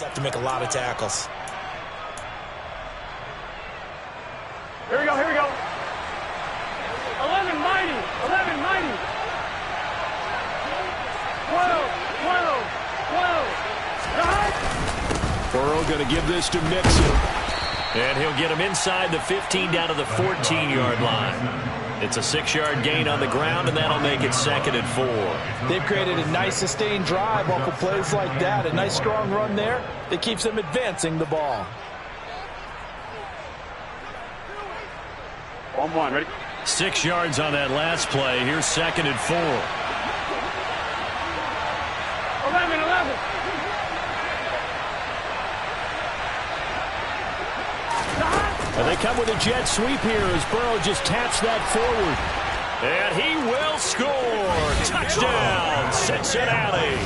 Have to make a lot of tackles. Here we go, here we go. 11 mighty, 11 mighty. 12, 12, 12. Burrow going to give this to Mixon. And he'll get him inside the 15 down to the 14-yard line. It's a 6-yard gain on the ground, and that'll make it 2nd and 4. They've created a nice sustained drive off of plays like that. A nice strong run there that keeps them advancing the ball. 1-1, ready? 6 yards on that last play. Here's 2nd and 4. 11, 11. And they come with a jet sweep here as Burrow just taps that forward. And he will score. Touchdown, Cincinnati.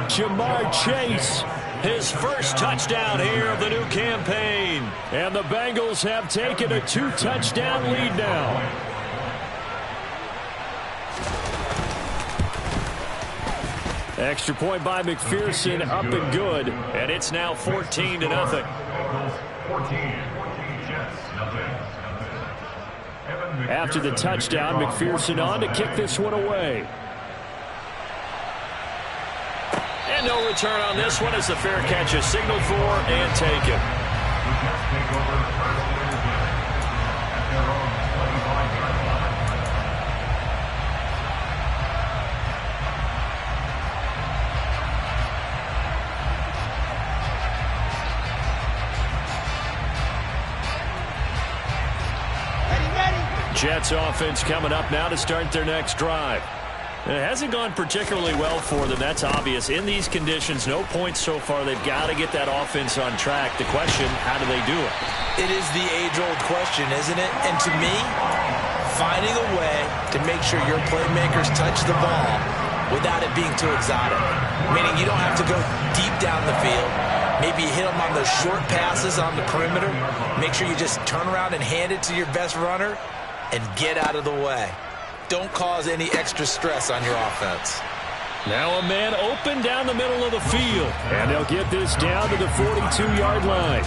Jamar Chase, his first touchdown here of the new campaign. And the Bengals have taken a 2-touchdown lead now. Extra point by McPherson, up and good. And it's now 14-0. 14. After the touchdown, McPherson on to kick this one away. And no return on this one as the fair catch is signaled for and taken. Jets offense coming up now to start their next drive. It hasn't gone particularly well for them. That's obvious. In these conditions, no points so far. They've got to get that offense on track. The question, how do they do it? It is the age-old question, isn't it? And to me, finding a way to make sure your playmakers touch the ball without it being too exotic. Meaning you don't have to go deep down the field. Maybe you hit them on those short passes on the perimeter. Make sure you just turn around and hand it to your best runner and get out of the way. Don't cause any extra stress on your offense. Now a man open down the middle of the field. And they'll get this down to the 42-yard line.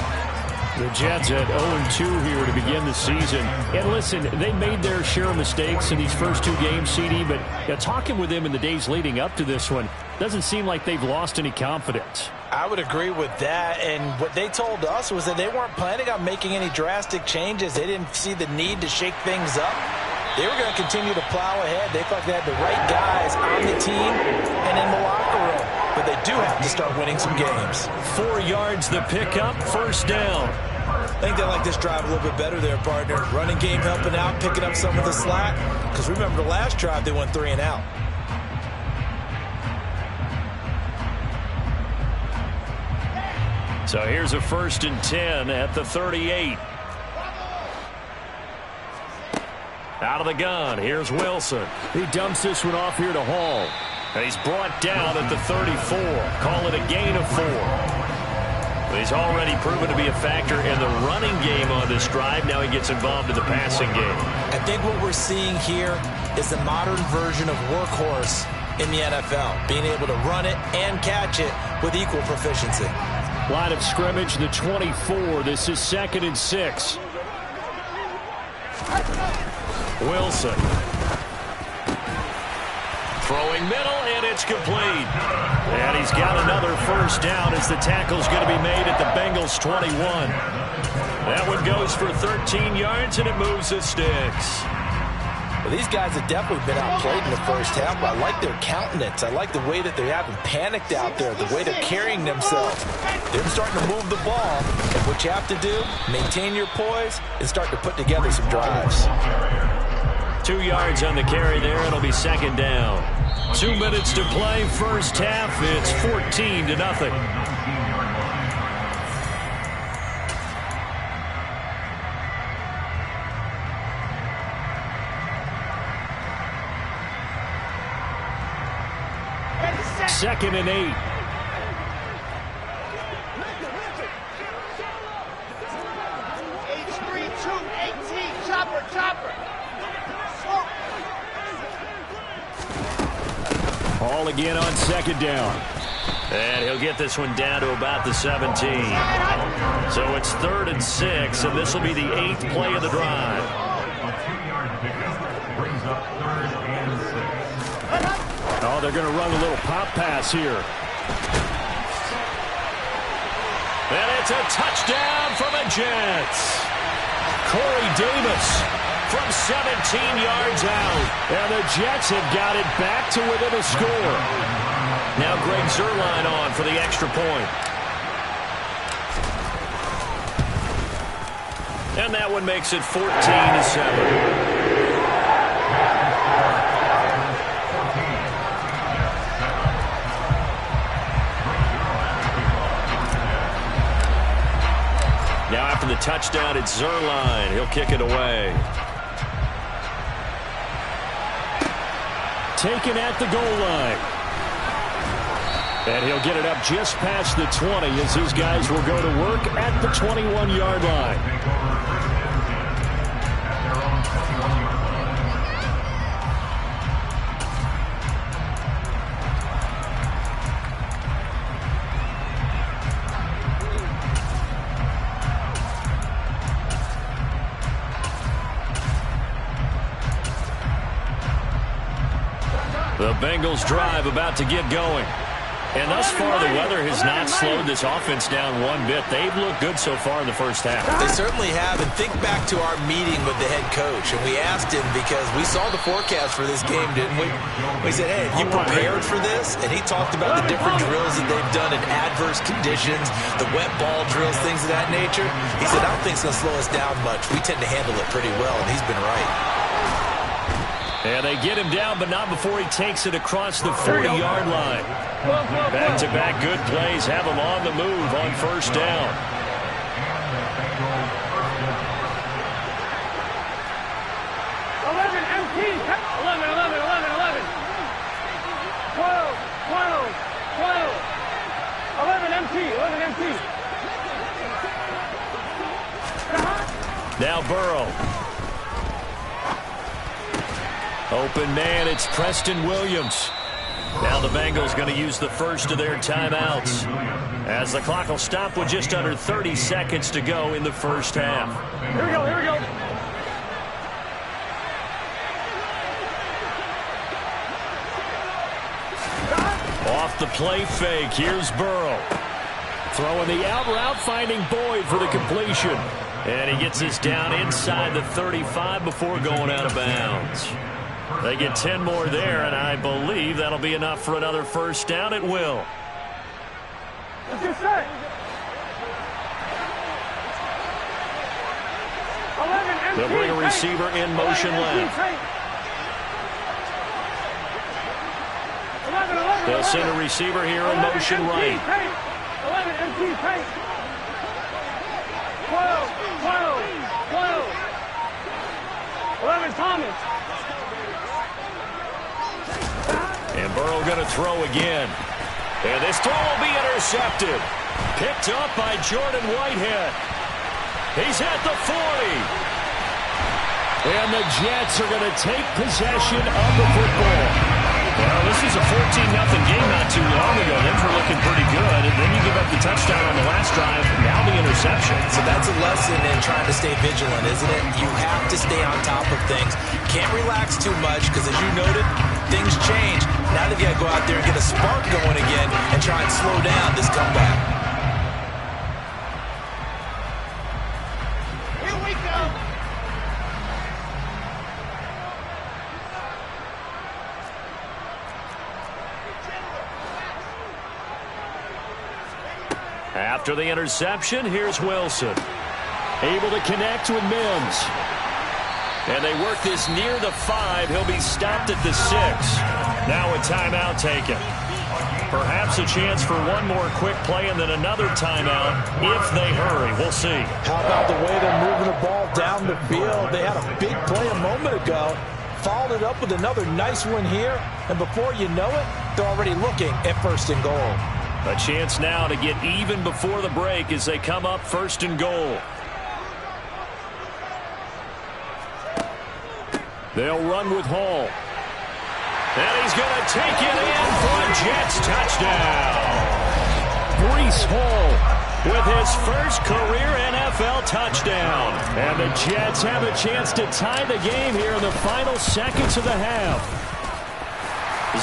The Jets at 0-2 here to begin the season. And listen, they made their share of mistakes in these first 2 games, CD, but talking with them in the days leading up to this one, doesn't seem like they've lost any confidence. I would agree with that, and what they told us was that they weren't planning on making any drastic changes. They didn't see the need to shake things up. They were going to continue to plow ahead. They felt like they had the right guys on the team and in the locker room. But they do have to start winning some games. 4 yards the pickup, first down. I think they like this drive a little bit better there, partner. Running game helping out, picking up some of the slack. Because remember the last drive, they went 3 and out. So here's a 1st and 10 at the 38. Out of the gun, here's Wilson. He dumps this one off here to Hall. And he's brought down at the 34. Call it a gain of 4. But he's already proven to be a factor in the running game on this drive. Now he gets involved in the passing game. I think what we're seeing here is the modern version of workhorse in the NFL. Being able to run it and catch it with equal proficiency. Line of scrimmage, the 24. This is 2nd and 6. Wilson. Throwing middle, and it's complete. And he's got another first down as the tackle's going to be made at the Bengals 21. That one goes for 13 yards, and it moves the sticks. Well, these guys have definitely been outplayed in the first half, but I like their countenance. I like the way that they haven't panicked out there, the way they're carrying themselves. They're starting to move the ball, and what you have to do, maintain your poise and start to put together some drives. 2 yards on the carry there. It'll be 2nd down. 2 minutes to play, first half. It's 14-0. Second and 8. Ball again on 2nd down. And he'll get this one down to about the 17. So it's 3rd and 6, and this will be the 8th play of the drive. A 2-yard pickup brings up 3rd and 6. Oh, they're going to run a little pop pass here. And it's a touchdown for the Jets. Corey Davis from 17 yards out. And the Jets have got it back to within a score. Now Greg Zuerlein on for the extra point. And that one makes it 14-7. Now after the touchdown, it's Zuerlein. He'll kick it away. Taken at the goal line. And he'll get it up just past the 20 as his guys will go to work at the 21-yard line. The Bengals drive about to get going. And thus far, the weather has not slowed this offense down one bit. They've looked good so far in the first half. They certainly have. And think back to our meeting with the head coach. And we asked him because we saw the forecast for this game, didn't we? We said, hey, have you prepared for this? And he talked about the different drills that they've done in adverse conditions, the wet ball drills, things of that nature. He said, I don't think it's going to slow us down much. We tend to handle it pretty well, and he's been right. And they get him down, but not before he takes it across the 40-yard line. Back-to-back good plays have him on the move on first down. 11 MT. 11, 11, 11, 11. 12, 12, 12. 11 MT, 11 MT. Now Burrow. Open man, it's Preston Williams. Now the Bengals going to use the first of their timeouts, as the clock will stop with just under 30 seconds to go in the first half. Here we go, here we go. Off the play fake, here's Burrow. Throwing the out route, finding Boyd for the completion. And he gets this down inside the 35 before going out of bounds. They get 10 more there, and I believe that'll be enough for another first down. It will. Let's get set. 11 MT. They'll bring a receiver in motion left. 11, 11, They'll send a receiver here in motion right. 11 MT paint. 12, 12, 12. 11 Thomas. And Burrow going to throw again. And this throw will be intercepted. Picked up by Jordan Whitehead. He's at the 40. And the Jets are going to take possession of the football. Well, this was a 14-0 game not too long ago. Things were looking pretty good. And then you give up the touchdown on the last drive. Now the interception. So that's a lesson in trying to stay vigilant, isn't it? You have to stay on top of things. Can't relax too much because, as you noted, things change. Now they've got to go out there and get a spark going again and try and slow down this comeback. Here we go. After the interception, here's Wilson. Able to connect with Mims. And they work this near the 5. He'll be stopped at the 6. Now a timeout taken. Perhaps a chance for one more quick play and then another timeout if they hurry. We'll see. How about the way they're moving the ball down the field? They had a big play a moment ago. Followed it up with another nice one here. And before you know it, they're already looking at 1st and goal. A chance now to get even before the break as they come up 1st and goal. They'll run with Hall. And he's going to take it in for a Jets touchdown. Breece Hall with his first career NFL touchdown. And the Jets have a chance to tie the game here in the final seconds of the half.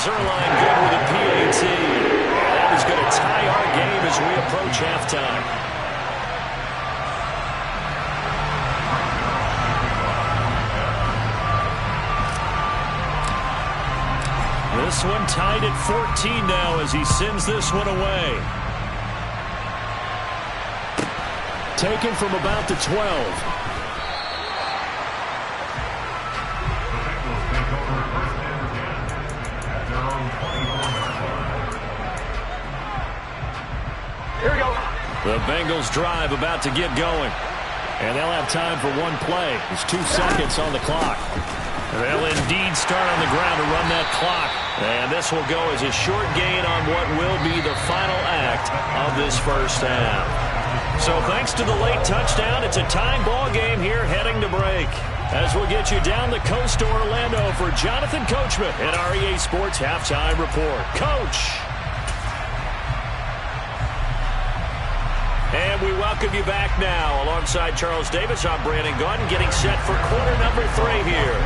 Zerline good with a PAT. And that is going to tie our game as we approach halftime. This one tied at 14 now as he sends this one away. Taken from about the 12. The Bengals take over first and 10 at their own 24-yard line. Here we go. The Bengals drive about to get going. And they'll have time for one play. There's 2 seconds on the clock. They'll indeed start on the ground to run that clock. And this will go as a short gain on what will be the final act of this first half. So thanks to the late touchdown, it's a tying ball game here heading to break. As we'll get you down the coast to Orlando for Jonathan Coachman in our EA Sports Halftime Report. Coach! And we welcome you back now. Alongside Charles Davis, I'm Brandon Gunn, getting set for quarter number 3 here.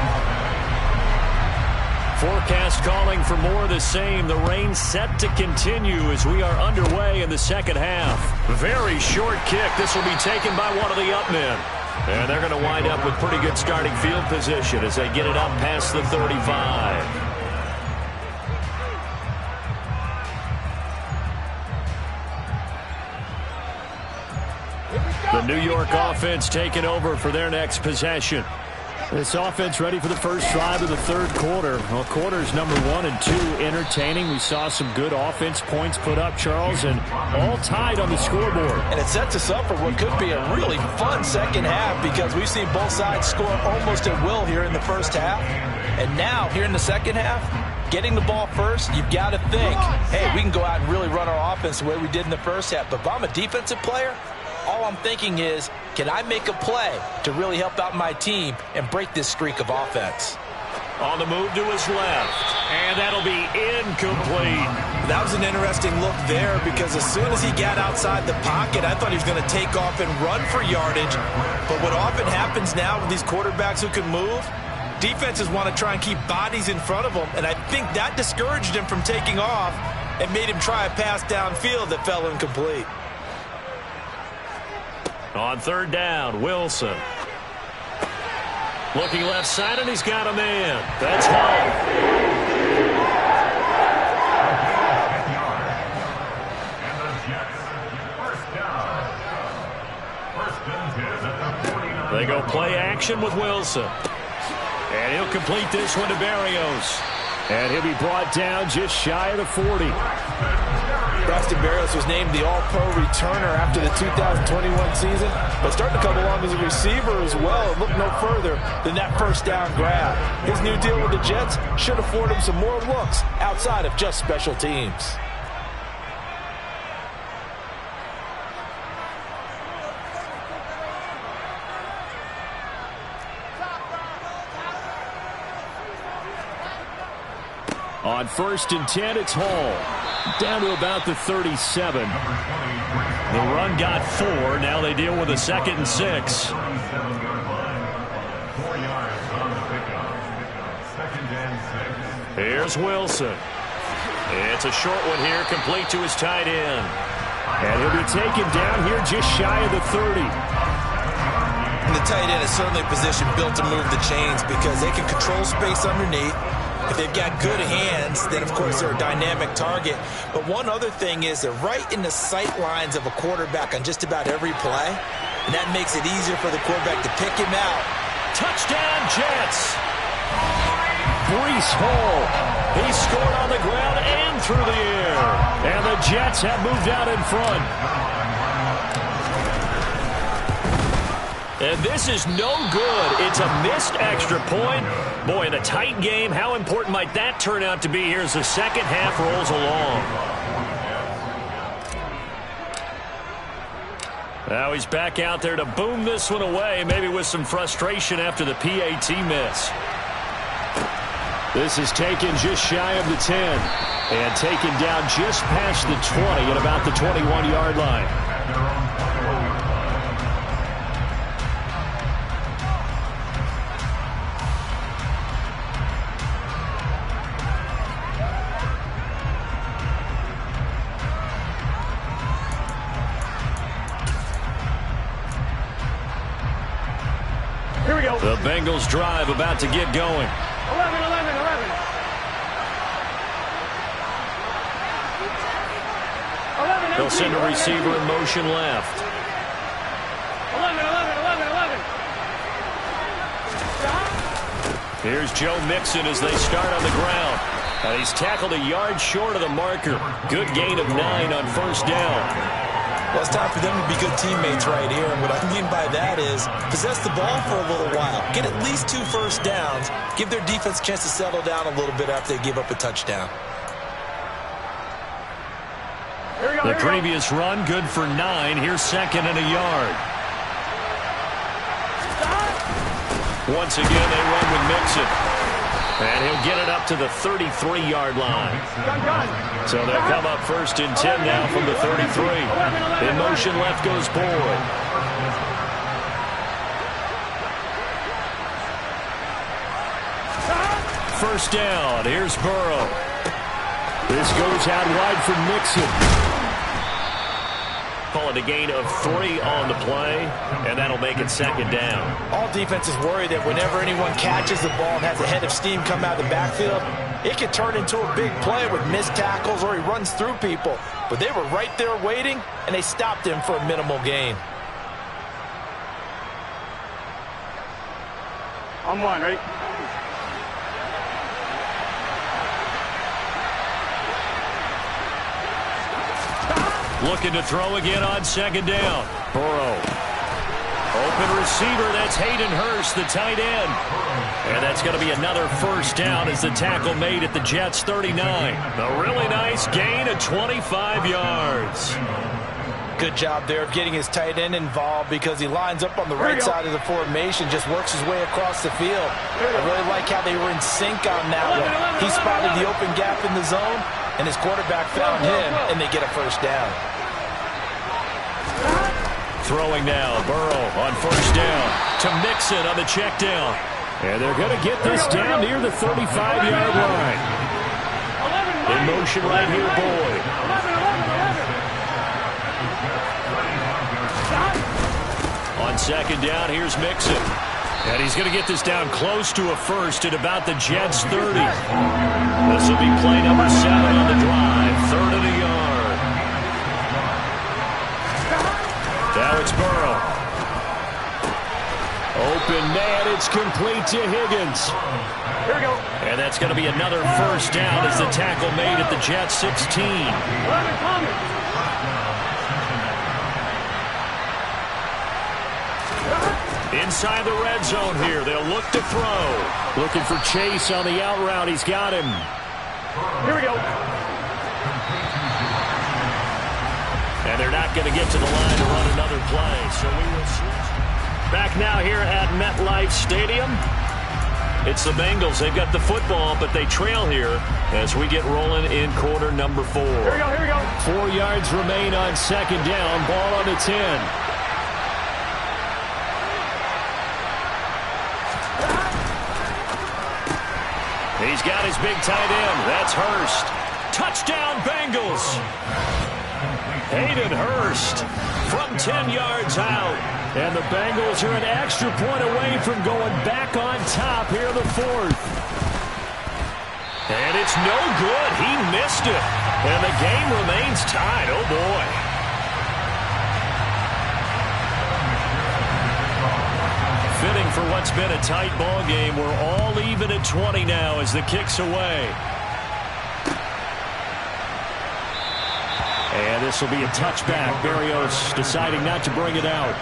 Forecast calling for more of the same. The rain set to continue as we are underway in the second half. Very short kick. This will be taken by one of the up men. And they're going to wind up with pretty good starting field position as they get it up past the 35. The New York offense taking over for their next possession. This offense ready for the first drive of the third quarter. Well, quarters number 1 and 2 entertaining. We saw some good offense points put up, Charles, and all tied on the scoreboard. And it sets us up for what could be a really fun second half because we've seen both sides score almost at will here in the first half. And now, here in the second half, getting the ball first, you've got to think, hey, we can go out and really run our offense the way we did in the first half. But if I'm a defensive player, all I'm thinking is, can I make a play to really help out my team and break this streak of offense? On the move to his left, and that'll be incomplete. That was an interesting look there because as soon as he got outside the pocket, I thought he was going to take off and run for yardage. But what often happens now with these quarterbacks who can move, defenses want to try and keep bodies in front of them, and I think that discouraged him from taking off and made him try a pass downfield that fell incomplete. On third down, Wilson. Looking left side, and he's got a man. That's Hall. And the Jets, first down. First and 10 at the 49. They go play action with Wilson. And he'll complete this one to Berrios. And he'll be brought down just shy of the 40. Braxton Berrios was named the All-Pro returner after the 2021 season, but starting to come along as a receiver as well and look no further than that first down grab. His new deal with the Jets should afford him some more looks outside of just special teams. On first and 10, it's Hall. Down to about the 37. The run got 4. Now they deal with a 2nd and 6. 37-yard line. 4 yards on the pickup. 2nd and 6. Here's Wilson. It's a short one here, complete to his tight end. And he'll be taken down here just shy of the 30. And the tight end is certainly a position built to move the chains because they can control space underneath. If they've got good hands, then, of course, they're a dynamic target. But one other thing is they're right in the sight lines of a quarterback on just about every play, and that makes it easier for the quarterback to pick him out. Touchdown, Jets! Breece Hall. He scored on the ground and through the air. And the Jets have moved out in front. And this is no good. It's a missed extra point. Boy, in a tight game, how important might that turn out to be here as the second half rolls along? Now he's back out there to boom this one away, maybe with some frustration after the PAT miss. This is taken just shy of the 10 and taken down just past the 20 at about the 21-yard line. Here we go. The Bengals drive about to get going. 11. They'll send a receiver in motion left. 11. Here's Joe Mixon as they start on the ground. And he's tackled a yard short of the marker. Good gain of 9 on first down. Well, it's time for them to be good teammates right here. And what I mean by that is possess the ball for a little while. Get at least 2 first downs. Give their defense a chance to settle down a little bit after they give up a touchdown. The previous run, good for 9. Here's second and a yard. Once again, they run with Mixon. And he'll get it up to the 33-yard line. So they'll come up first and 10 now from the 33. In motion left goes Boyd. First down. Here's Burrow. This goes out wide for Mixon. Call it a gain of 3 on the play, and that'll make it second down. All defenses worry that whenever anyone catches the ball and has a head of steam come out of the backfield, it could turn into a big play with missed tackles or he runs through people. But they were right there waiting, and they stopped him for a minimal gain. On one, right? Looking to throw again on second down. Burrow. Open receiver, that's Hayden Hurst, the tight end. And that's going to be another first down as the tackle made at the Jets' 39. A really nice gain of 25 yards. Good job there of getting his tight end involved because he lines up on the right side of the formation, just works his way across the field. I really like how they were in sync on that one. He spotted the open gap in the zone, and his quarterback found him, and they get a first down. Throwing now, Burrow on first down to Mixon on the check down. And they're going to get this down near the 35-yard line. In motion right here, Boyd. On second down, here's Mixon. And he's going to get this down close to a first at about the Jets' 30. This will be play number 7 on the drive. Third and a yard. Now it's Burrow. Open man, it's complete to Higgins. Here we go. And that's going to be another first down as the tackle made at the Jets' 16. 11 coming. Inside the red zone here. They'll look to throw. Looking for Chase on the out route. He's got him. Here we go. And they're not going to get to the line to run another play. So we will switch. Back now here at MetLife Stadium. It's the Bengals. They've got the football, but they trail here as we get rolling in quarter number 4. Here we go. 4 yards remain on second down. Ball on the 10. He's got his big tight end. That's Hurst. Touchdown, Bengals. Hayden Hurst from 10 yards out. And the Bengals are an extra point away from going back on top here in the 4th. And it's no good. He missed it. And the game remains tied. Oh, boy. Fitting for what's been a tight ball game. We're all even at 20 now as the kick's away. And this will be a touchback. Berrios deciding not to bring it out.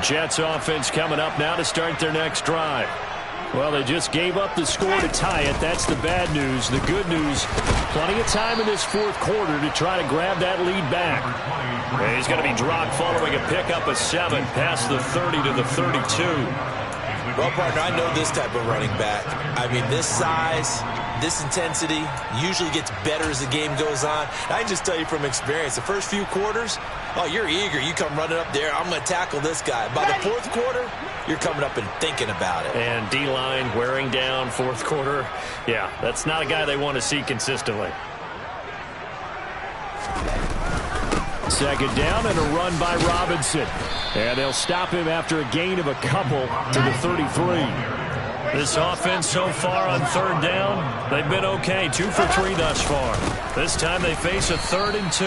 Jets offense coming up now to start their next drive. Well, they just gave up the score to tie it. That's the bad news. The good news, plenty of time in this fourth quarter to try to grab that lead back. And he's going to be dropped following a pickup of 7 past the 30 to the 32. Well, partner, I know this type of running back. I mean, this size, this intensity usually gets better as the game goes on. I can just tell you from experience, the first few quarters, oh, you're eager. You come running up there, I'm going to tackle this guy. By the fourth quarter, you're coming up and thinking about it. And D-line wearing down fourth quarter. Yeah, that's not a guy they want to see consistently. Second down and a run by Robinson. And they'll stop him after a gain of a couple to the 33. This offense so far on third down, they've been okay. 2 for 3 thus far. This time they face a 3rd and 2.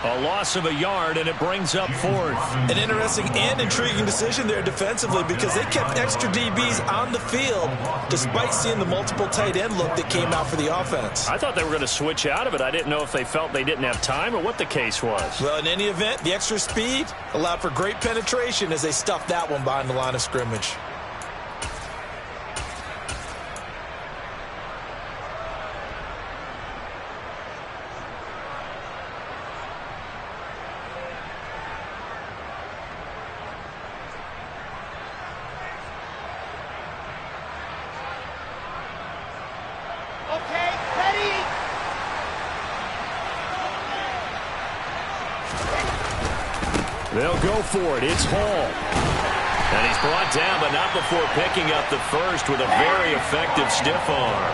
A loss of a yard, and it brings up 4th. An interesting and intriguing decision there defensively because they kept extra DBs on the field despite seeing the multiple tight end look that came out for the offense. I thought they were going to switch out of it. I didn't know if they felt they didn't have time or what the case was. Well, in any event, the extra speed allowed for great penetration as they stuffed that one behind the line of scrimmage. They'll go for it. It's Hall. And he's brought down, but not before picking up the first with a very effective stiff arm.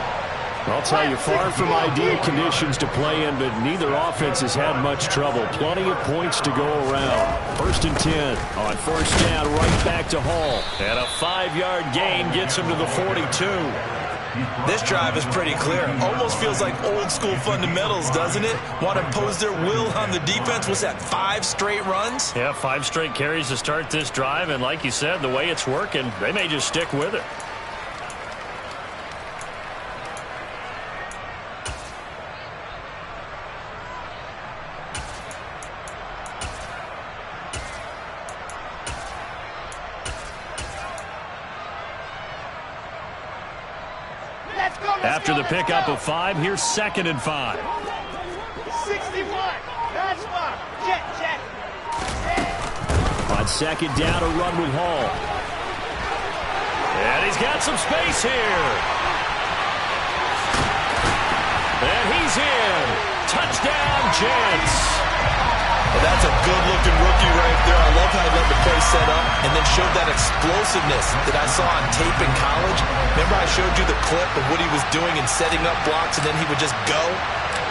I'll tell you, far from ideal conditions to play in, but neither offense has had much trouble. Plenty of points to go around. 1st and 10 on 1st down, right back to Hall. And a 5-yard gain gets him to the 42. This drive is pretty clear. Almost feels like old school fundamentals, doesn't it? Want to impose their will on the defense. What's that, 5 straight runs? Yeah, 5 straight carries to start this drive. And like you said, the way it's working, they may just stick with it. After the pickup of 5, here's 2nd and 5. 61. That's one. Jet. On 2nd down, a run with Hall. And he's got some space here. And he's in. Touchdown, Jets. Well, that's a good-looking rookie right there. I love how he let the play set up and then showed that explosiveness that I saw on tape in college. Remember I showed you the clip of what he was doing and setting up blocks, and then he would just go?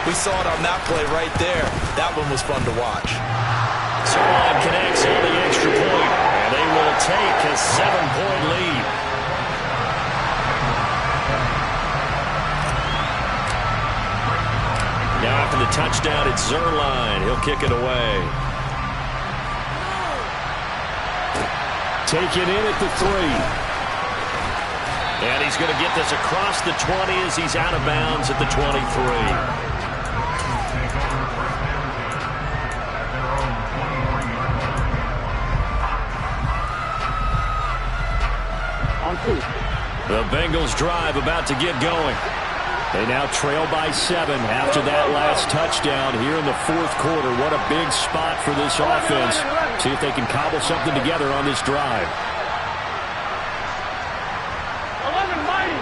We saw it on that play right there. That one was fun to watch. Sirline connects on the extra point, and they will take a 7-point lead. Now after the touchdown, it's Sirline. He'll kick it away. Taken in at the 3. And he's going to get this across the 20 as he's out of bounds at the 23. The Bengals drive about to get going. They now trail by 7 after that last touchdown here in the fourth quarter. What a big spot for this offense. See if they can cobble something together on this drive. 11 mighty.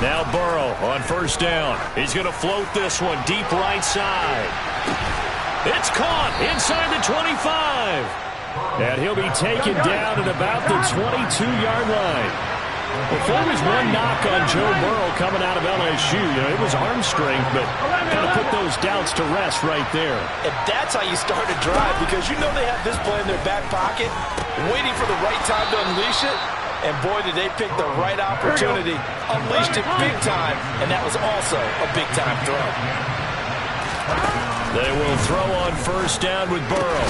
Now Burrow on 1st down. He's going to float this one deep right side. It's caught inside the 25. And he'll be taken down at about the 22-yard line. If there was one knock on Joe Burrow coming out of LSU, it was arm strength, but kind of put those doubts to rest right there. And that's how you start a drive, because you know they have this play in their back pocket, waiting for the right time to unleash it. And boy, did they pick the right opportunity, unleashed it big time, and that was also a big-time throw. They will throw on 1st down with Burrow.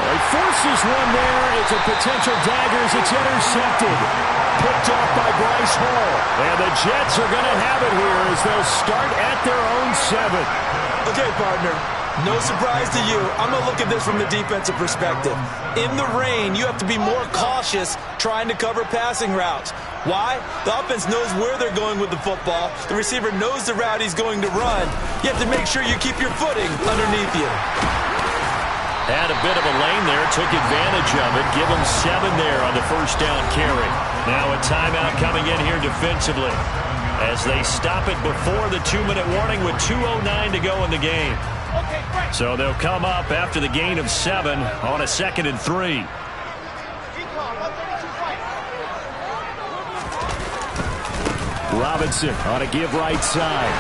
He forces one there. It's a potential dagger as it's intercepted. Picked off by Bryce Hall. And the Jets are going to have it here as they'll start at their own 7. Okay, partner, No surprise to you. I'm going to look at this from the defensive perspective. In the rain, you have to be more cautious trying to cover passing routes. Why? The offense knows where they're going with the football. The receiver knows the route he's going to run. You have to make sure you keep your footing underneath you. Had a bit of a lane there, took advantage of it. Give him 7 there on the first down carry. Now a timeout coming in here defensively as they stop it before the 2-minute warning with 2:09 to go in the game. So they'll come up after the gain of 7 on a 2nd and 3. Robinson on a give right side.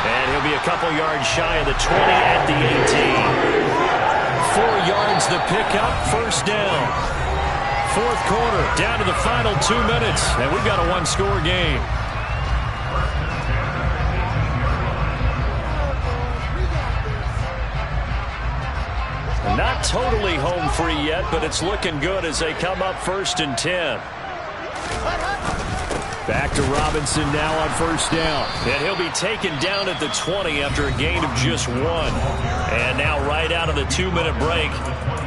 And he'll be a couple yards shy of the 20 at the 18. 4 yards the pickup, first down. Fourth quarter, down to the final 2 minutes, and we've got a one-score game. Not totally home free yet, but it's looking good as they come up 1st and 10. Back to Robinson now on first down. And he'll be taken down at the 20 after a gain of just 1. And now right out of the 2-minute break,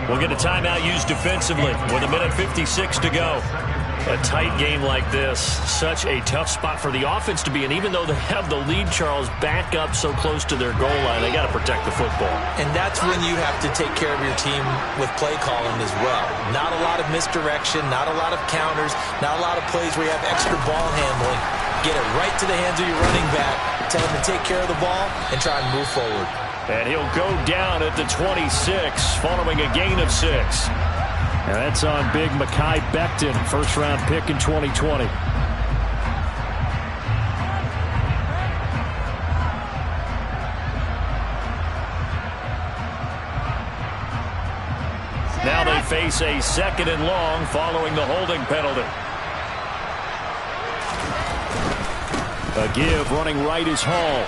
we'll get a timeout used defensively with 1:56 to go. A tight game like this, such a tough spot for the offense to be in. Even though they have the lead, Charles, back up so close to their goal line, they got to protect the football. And that's when you have to take care of your team with play calling as well. Not a lot of misdirection, not a lot of counters, not a lot of plays where you have extra ball handling. Get it right to the hands of your running back, tell him to take care of the ball, and try and move forward. And he'll go down at the 26 following a gain of 6. And that's on big Mekhi Becton, first-round pick in 2020. Now they face a 2nd and long following the holding penalty. A give running right is Hall.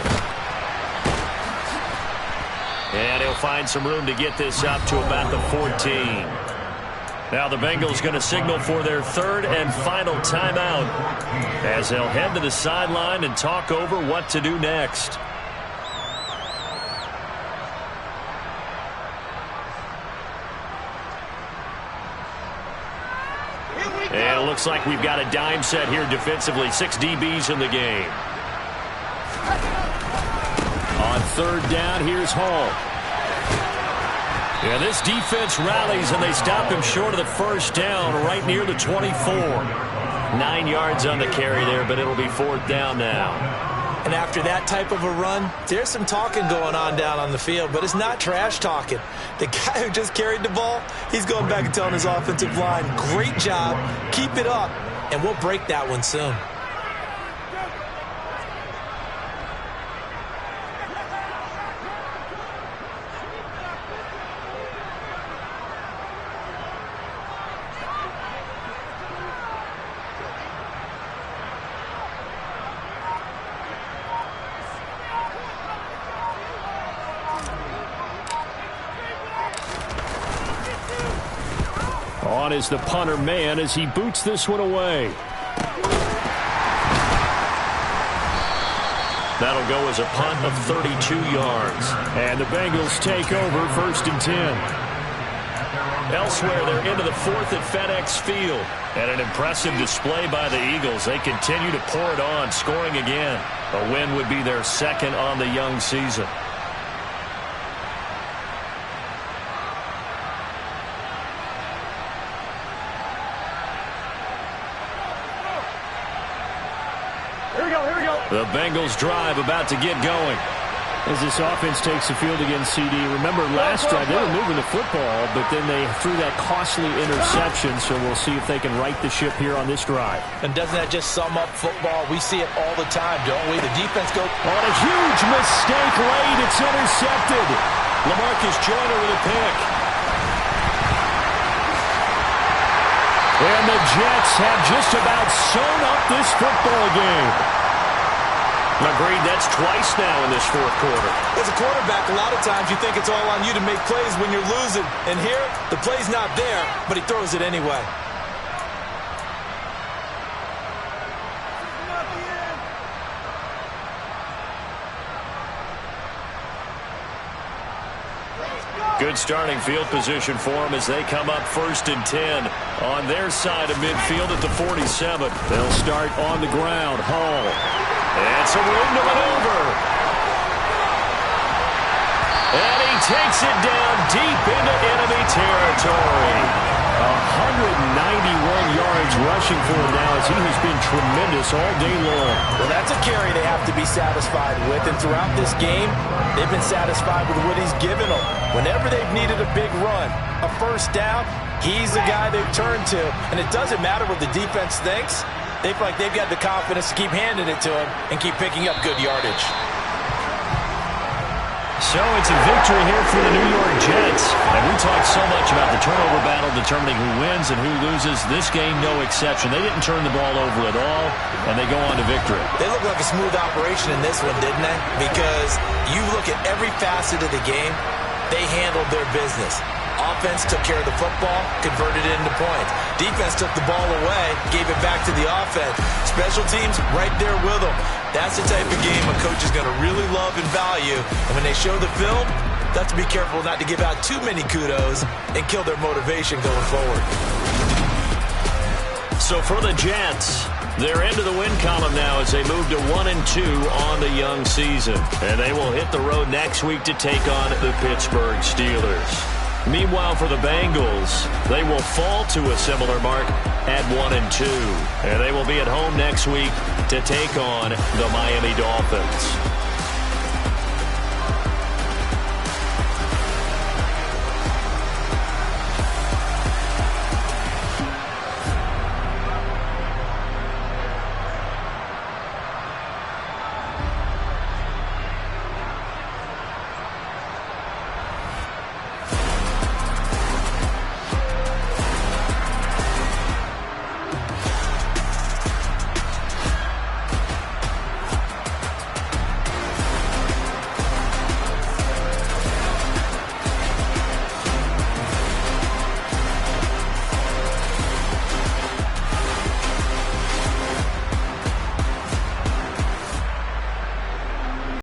And he'll find some room to get this up to about the 14. Now the Bengals going to signal for their 3rd and final timeout as they'll head to the sideline and talk over what to do next. And it looks like we've got a dime set here defensively. 6 DBs in the game. On 3rd down, here's Hall. Yeah, this defense rallies, and they stop him short of the first down right near the 24. 9 yards on the carry there, but it'll be 4th down now. And after that type of a run, there's some talking going on down on the field, but it's not trash talking. The guy who just carried the ball, he's going back and telling his offensive line, great job, keep it up, and we'll break that one soon. On is the punter man as he boots this one away. That'll go as a punt of 32 yards. And the Bengals take over 1st and 10. Elsewhere, they're into the 4th at FedEx Field. And an impressive display by the Eagles. They continue to pour it on, scoring again. A win would be their 2nd on the young season. The Bengals drive about to get going. As this offense takes the field against CD. Remember last drive they were moving the football, but then they threw that costly interception, so we'll see if they can right the ship here on this drive. And doesn't that just sum up football? We see it all the time, don't we? The defense goes on a huge mistake late. It's intercepted. LaMarcus Joyner with a pick. And the Jets have just about sewn up this football game. Agreed, that's twice now in this 4th quarter. As a quarterback, a lot of times you think it's all on you to make plays when you're losing. And here, the play's not there, but he throws it anyway. Good starting field position for them as they come up 1st and 10 on their side of midfield at the 47. They'll start on the ground. Hall. And some room to maneuver. And he takes it down deep into enemy territory. 191 yards rushing for him now as he has been tremendous all day long. Well, that's a carry they have to be satisfied with. And throughout this game, they've been satisfied with what he's given them. Whenever they've needed a big run, a first down, he's the guy they've turned to. And it doesn't matter what the defense thinks. They feel like they've got the confidence to keep handing it to him and keep picking up good yardage. So it's a victory here for the New York Jets. And we talked so much about the turnover battle determining who wins and who loses. This game, no exception. They didn't turn the ball over at all, and they go on to victory. They look like a smooth operation in this one, didn't they? Because you look at every facet of the game, they handled their business. Offense took care of the football, converted it into points. Defense took the ball away, gave it back to the offense. Special teams right there with them. That's the type of game a coach is going to really love and value. And when they show the film, they have to be careful not to give out too many kudos and kill their motivation going forward. So for the Jets, they're into the win column now as they move to 1-2 on the young season. And they will hit the road next week to take on the Pittsburgh Steelers. Meanwhile, for the Bengals, they will fall to a similar mark at 1-2. And they will be at home next week to take on the Miami Dolphins.